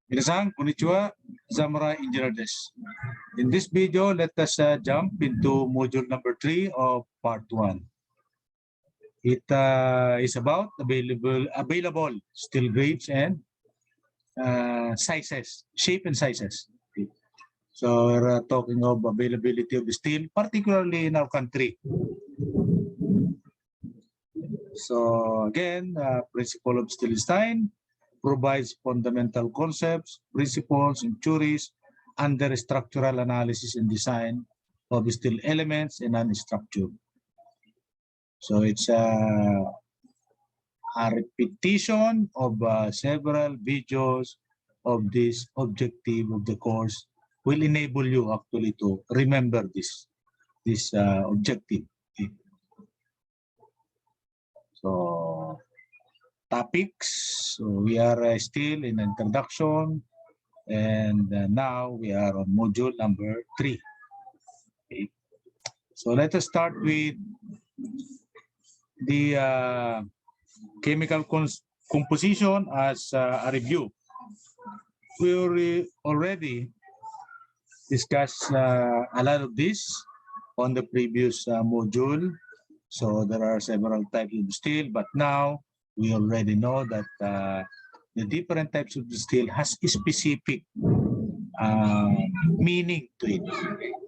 Minasan, konnichiwa, Zamurai Engineer desu. In this video, let us jump into module number 3 of part 1. It is about available steel grades and sizes, shape and sizes. So we're talking of availability of the steel, particularly in our country. So again, principle of steel design provides fundamental concepts, principles, and theories under structural analysis and design of steel elements and non-structure. So it's a repetition of several videos of this objective of the course will enable you actually to remember this objective. Okay. So topics, so we are still in introduction, and now we are on module number 3. Okay. So let us start with the chemical composition as a review. We already discussed a lot of this on the previous module. So there are several types of steel, but now we already know that the different types of steel has a specific meaning to it.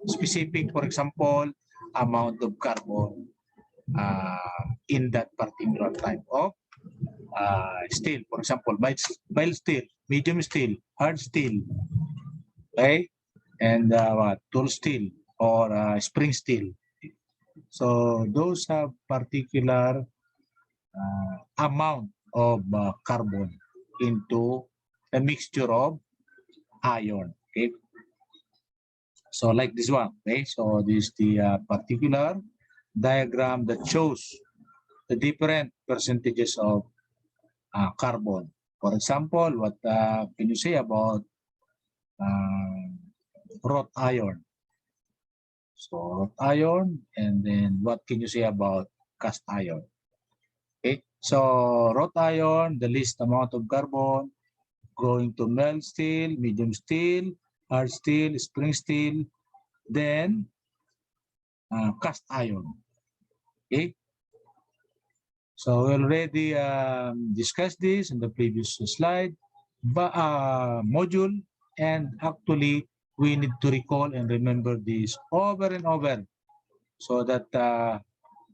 Specific, for example, amount of carbon in that particular type of steel. For example, mild steel, medium steel, hard steel, okay, and tool steel or spring steel. So those have particular amount of carbon into a mixture of iron. Okay, so like this one. Okay, so this is the particular diagram that shows the different percentages of carbon. For example, what can you say about wrought iron? So wrought iron, and then what can you say about cast iron? Okay, so wrought iron, the least amount of carbon, going to mild steel, medium steel, hard steel, spring steel, then cast iron. Okay, so we already discussed this in the previous slide, module, and actually we need to recall and remember this over and over so that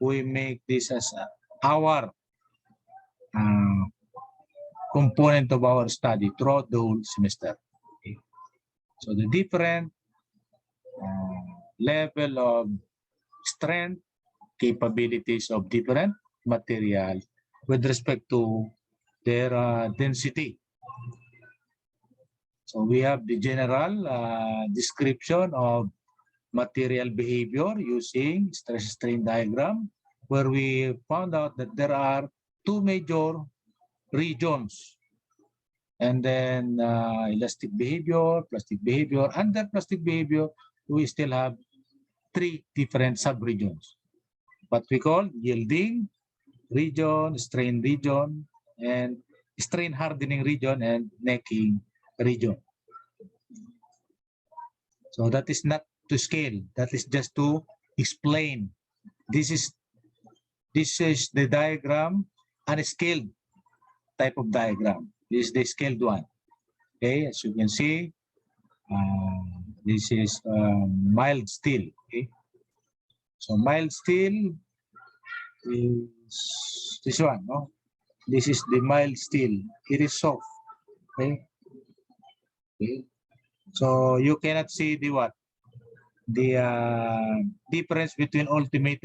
we make this as our component of our study throughout the whole semester. Okay. So the different level of strength, capabilities of different materials with respect to their density. So we have the general description of material behavior using stress-strain diagram, where we found out that there are two major regions, and then elastic behavior, plastic behavior. Under plastic behavior, we still have 3 different sub-regions, what we call yielding region, strain region, and strain hardening region, and necking region. So that is not to scale, that is just to explain. This is the diagram, unscaled type of diagram. This is the scaled one. Okay, as you can see, this is mild steel. Okay, so mild steel is this one. No, this is the mild steel. It is soft. Okay. Okay. So you cannot see the what? The difference between ultimate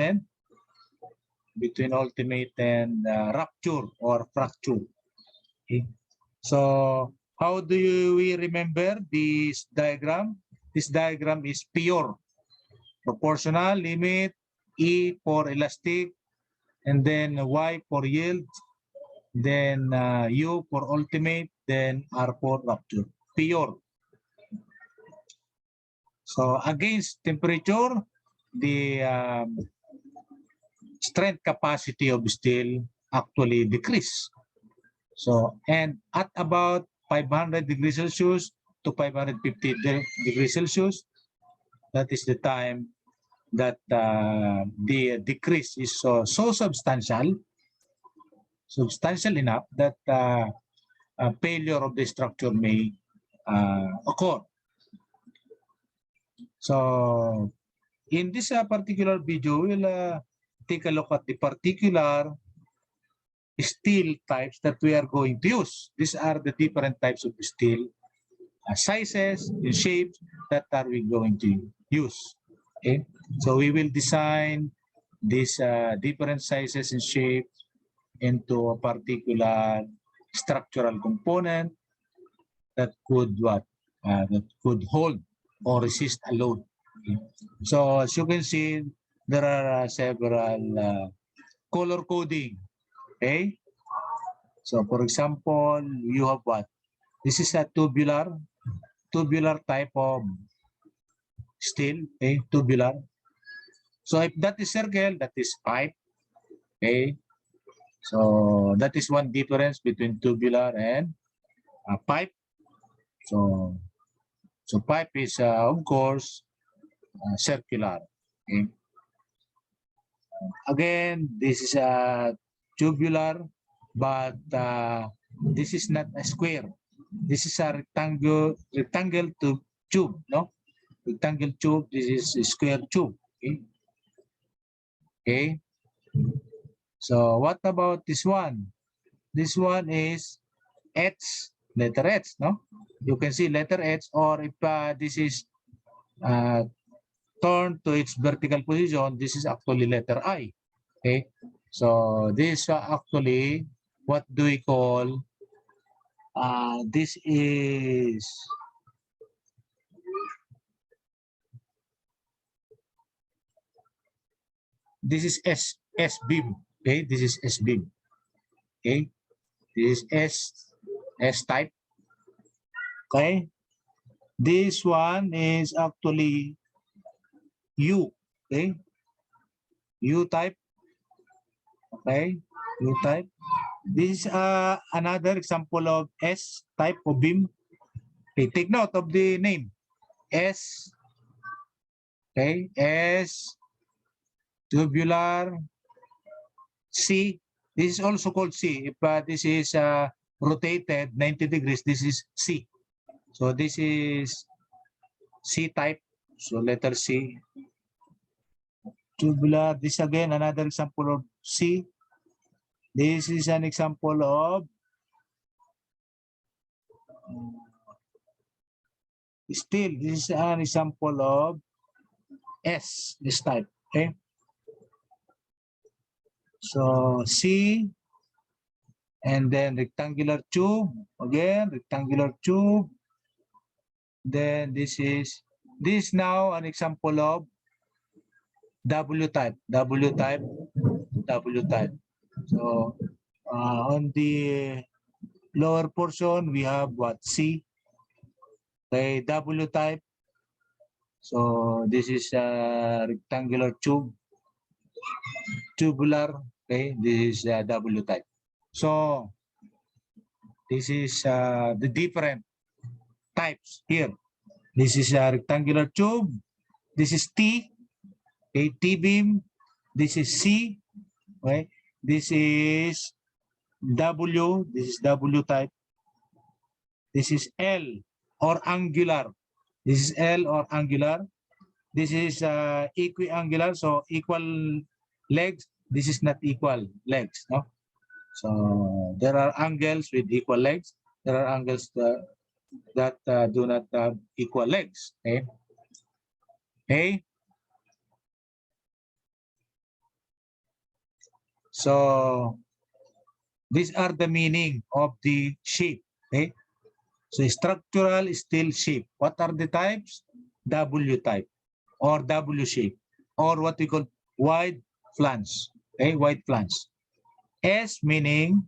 and rupture or fracture. Okay. So how do we remember this diagram? This diagram is pure. Proportional, limit, E for elastic, and then Y for yield, then U for ultimate, then R for rupture. Pure. So against temperature, the strength capacity of steel actually decrease. So, and at about 500 degrees Celsius to 550 degrees Celsius. That is the time that the decrease is so substantial enough that a failure of the structure may occur. So in this particular video, we'll take a look at the particular steel types that we are going to use. These are the different types of steel sizes and shapes that are we going to use. Okay, so we will design these different sizes and shapes into a particular structural component that could that could hold or resist a load. Okay. So as you can see, there are several color coding. Okay, so for example, you have what? This is a tubular type of steel. Okay, tubular. So if that is circle, that is pipe. Okay, so that is one difference between tubular and pipe. So pipe is of course circular. Okay. Again, this is a tubular, but this is not a square. This is a rectangle tube, no? Rectangle tube. This is a square tube. Okay. Okay. So what about this one? This one is H, letter H, no? You can see letter H, or if this is turned to its vertical position, this is actually letter I. Okay, so this actually, what do we call? This is S beam. Okay, this is S beam. Okay, this is S type. Okay, this one is actually U. Okay, U type. Okay, U type. This is another example of S type of beam. Okay, take note of the name. S. Okay, S. Tubular. C. This is also called C. If this is rotated 90 degrees, this is C. So this is C type. So letter C. Tubular. This again another example of C. This is an example of steel. This is an example of S, this type. Okay. So C, and then rectangular tube. Again, rectangular tube. Then this is now an example of W type. W type. W type. So on the lower portion, we have what? C. Okay, W type. So this is a rectangular tube. Tubular. Okay, this is W type. So this is the different types here. This is a rectangular tube. This is T. Okay, T beam. This is C. Okay, this is W. This is W type. This is L or angular. This is L or angular. This is equiangular, so equal legs. This is not equal legs, no? So there are angles with equal legs. There are angles that do not have equal legs. Okay. Okay. So these are the meaning of the shape. Okay. So structural steel shape. What are the types? W type or W shape, or what we call wide flange. Okay, wide flange. S meaning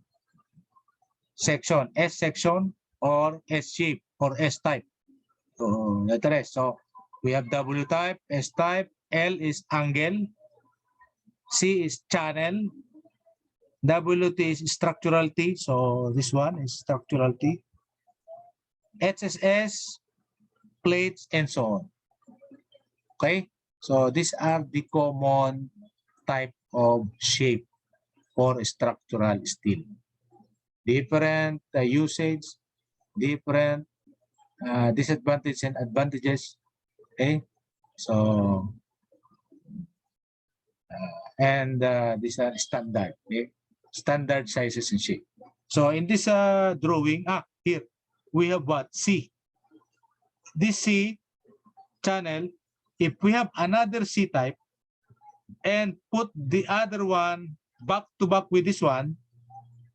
section, S section or S shape or S type. So letter S. So we have W type, S type, L is angle, C is channel, WT is structural T. So this one is structural T. HSS, plates, and so on. Okay, so these are the common type of shape for structural steel. Different usage, different disadvantages and advantages. Okay, so and these are standard, okay? Standard sizes and shape. So in this drawing, here we have what? C. This C channel, if we have another C type and put the other one back to back with this one,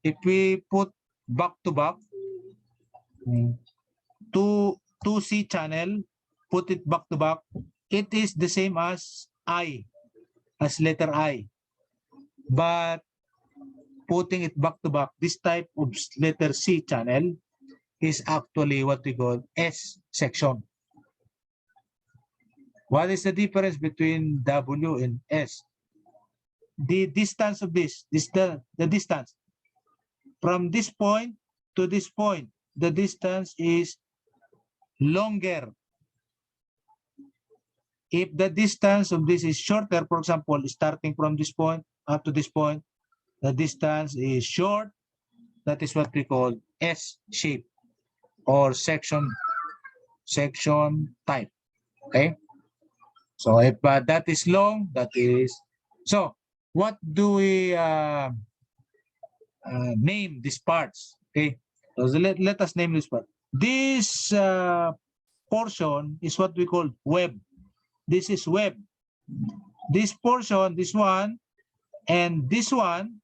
if we put back to back, two C channel, put it back to back, it is the same as I, as letter I. But putting it back to back, this type of letter C channel is actually what we call S section. What is the difference between W and S? The distance of this the distance. From this point to this point, the distance is longer. If the distance of this is shorter, for example, starting from this point up to this point, the distance is short. That is what we call S shape or section type. Okay. So if that is long, that is. So what do we name these parts? Okay. So let us name this part. This portion is what we call web. This is web. This portion, this one, and this one,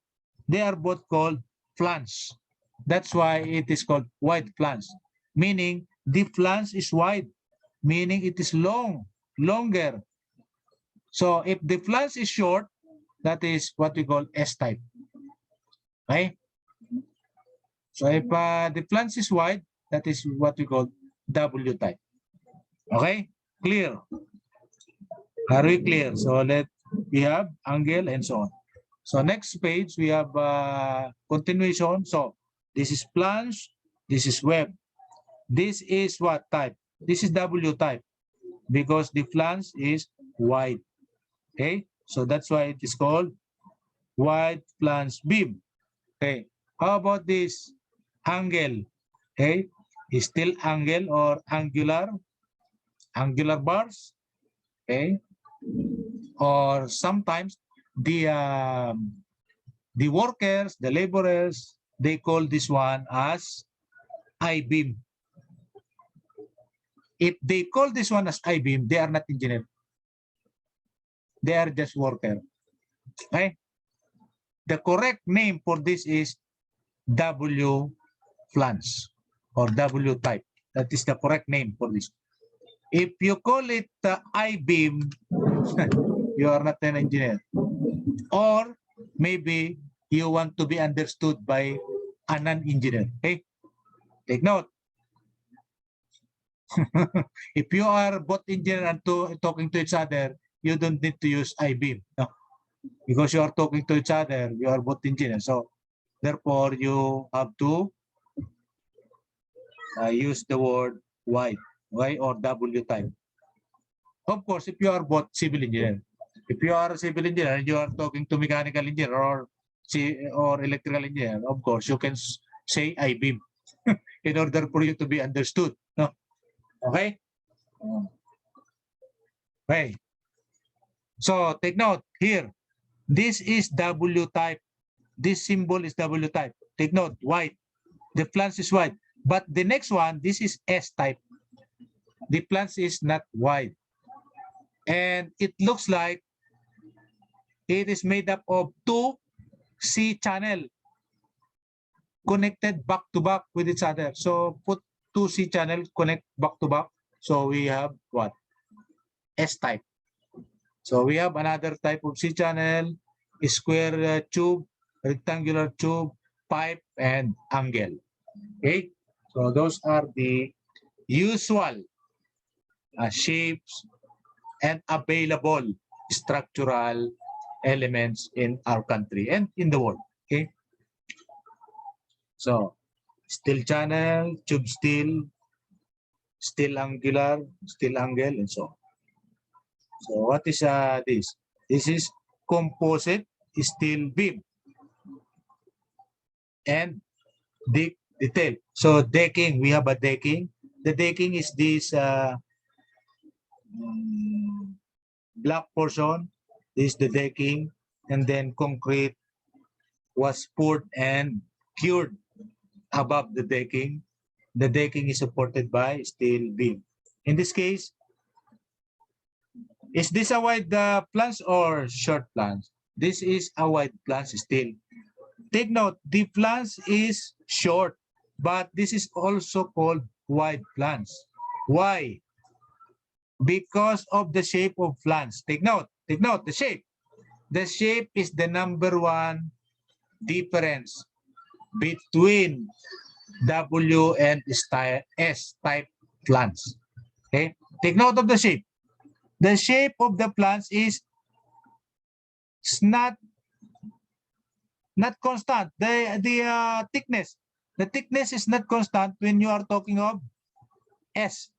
they are both called flange. That's why it is called wide flange, meaning the flange is wide, meaning it is longer. So if the flange is short, that is what we call S-type. Okay? So if the flange is wide, that is what we call W-type. Okay? Clear? Are we clear? So we have angle and so on. So next page, we have continuation. So this is flange, this is web. This is what type? This is W type because the flange is wide. Okay, so that's why it is called wide flange beam. Okay, how about this angle? Okay, is still angle or angular bars. Okay, or sometimes the workers, the laborers, they call this one as I-beam. If they call this one as I-beam, they are not engineer. They are just worker. Okay? The correct name for this is W flange or W type. That is the correct name for this. If you call it I-beam, you are not an engineer. Or maybe you want to be understood by a non-engineer. Okay? Take note. If you are both engineer and talking to each other, you don't need to use I-beam. No. Because you are talking to each other, you are both engineers. So therefore, you have to use the word Y or W type. Of course, if you are both civil engineer, if you are a civil engineer and you are talking to mechanical engineer or electrical engineer, of course, you can say I-beam in order for you to be understood. No? Okay? Okay. So take note here. This is W type. This symbol is W type. Take note, white. The flange is white. But the next one, this is S type. The flange is not white. And it looks like it is made up of two C channel connected back to back with each other. So put two C channel connect back to back. So we have what? S type. So we have another type of C channel, square tube, rectangular tube, pipe, and angle. Okay, so those are the usual shapes and available structural elements in our country and in the world. Okay, so steel channel, tube steel, steel angular, steel angle, and so on. So what is this? This is composite steel beam and detail. So decking, we have a decking. The decking is this black portion. This is the decking, and then concrete was poured and cured above the decking. The decking is supported by steel beam. In this case, is this a wide flange or short flange? This is a wide flange still. Take note, the flange is short, but this is also called wide flange. Why? Because of the shape of flange. Take note, the shape. The shape is the number one difference between W and S type flange. Okay, take note of the shape. The shape of the flange is not constant. The thickness. The thickness is not constant when you are talking of S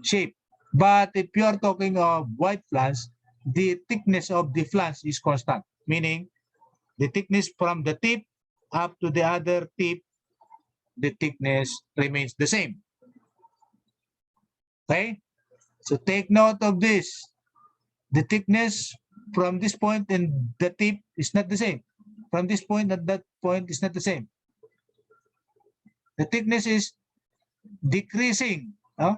shape. But if you are talking of wide flange, the thickness of the flange is constant, meaning the thickness from the tip up to the other tip, the thickness remains the same. Okay? So take note of this. The thickness from this point and the tip is not the same. From this point and that point is not the same. The thickness is decreasing. Huh?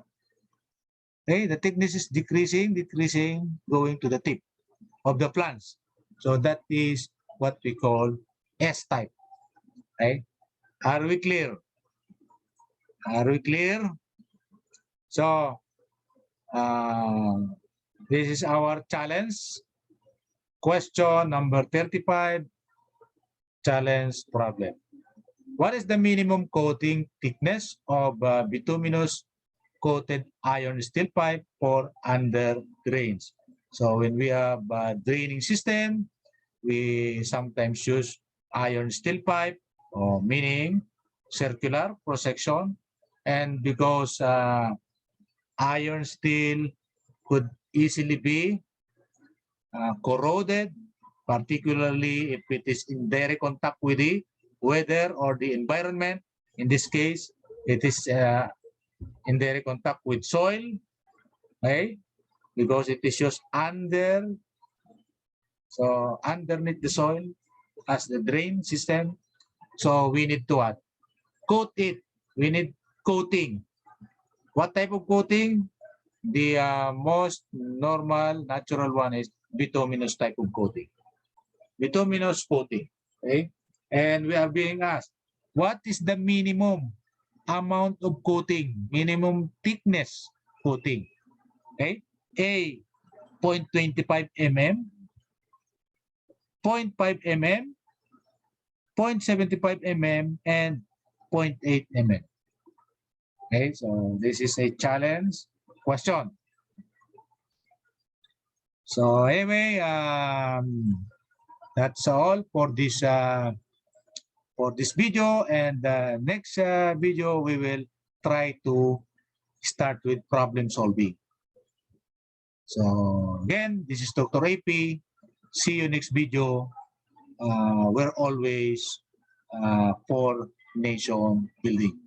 Okay, the thickness is decreasing, going to the tip of the flange. So that is what we call S-type. Okay? Are we clear? Are we clear? So, this is our challenge. Question number 35, challenge problem. What is the minimum coating thickness of bituminous coated iron steel pipe for under drains? So when we have a draining system, we sometimes use iron steel pipe, meaning circular cross-section. And because iron steel could easily be corroded, particularly if it is in direct contact with the weather or the environment. In this case, it is in direct contact with soil, okay? Because it is used underneath the soil as the drain system. So we need to coat it. We need coating. What type of coating? The most normal, natural one is bituminous type of coating. Bituminous coating, okay? And we are being asked, what is the minimum amount of coating, minimum thickness coating? Okay, A, 0.25 mm, 0.5 mm, 0.75 mm, and 0.8 mm. Okay, so this is a challenge question. So anyway, that's all for this video, and next video we will try to start with problem solving. So again, this is Dr. EYPEI. See you next video. We're always for nation building.